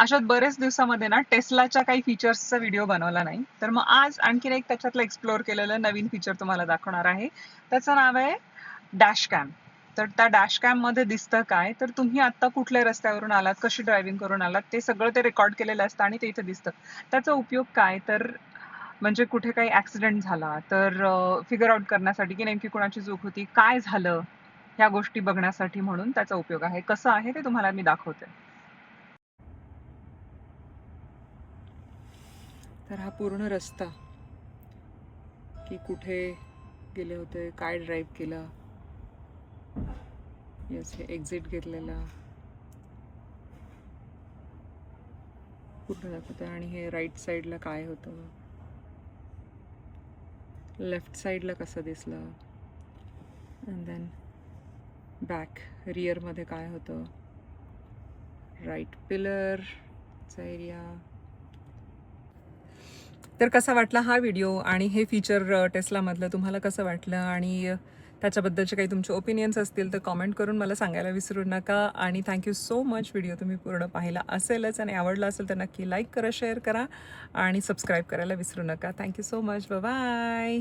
अशात बरेच दिवसामध्ये ना टेस्लाच्या काही फीचर्सचा व्हिडिओ बनवला नाही, तर मग आज आणखीन एक त्याच्यातलं एक्सप्लोअर केलेलं नवीन फीचर तुम्हाला दाखवणार आहे. त्याचं नाव आहे डॅश कॅम. तर त्या डॅश कॅम मध्ये दिसतं काय, तर तुम्ही आता कुठल्या रस्त्यावरून आलात, कशी ड्रायव्हिंग करून आलात, ते सगळं ते रेकॉर्ड केलेलं असतं आणि ते इथे दिसतं. त्याचा उपयोग काय, तर म्हणजे कुठे काही ऍक्सिडेंट झाला तर फिगर आउट करण्यासाठी की नेमकी कोणाची चूक होती, काय झालं, ह्या गोष्टी बघण्यासाठी म्हणून त्याचा उपयोग आहे. कसं आहे ते तुम्हाला मी दाखवते. तर हा पूर्ण रस्ता, की कुठे गेले होते, काय ड्राईव्ह केलं, येस हे एक्झिट घेतलेला पूर्ण दाखवतं. आणि हे राईट साईडला काय होतं, लेफ्ट साईडला कसं दिसलं, अँड देन बॅक रिअरमध्ये काय होतं, राईट पिलरचा एरिया. तर कसा वाटला हा व्हिडिओ आणि हे फीचर टेस्लामधलं तुम्हाला कसं वाटलं, आणि त्याच्याबद्दलचे काही तुमचे ओपिनियन्स असतील तर कॉमेंट करून मला सांगायला विसरू नका. आणि थँक्यू सो मच, व्हिडिओ तुम्ही पूर्ण पाहिला असेलच आणि आवडला असेल तर नक्की लाईक करा, शेअर करा आणि सबस्क्राईब करायला विसरू नका. Thank you so much, bye.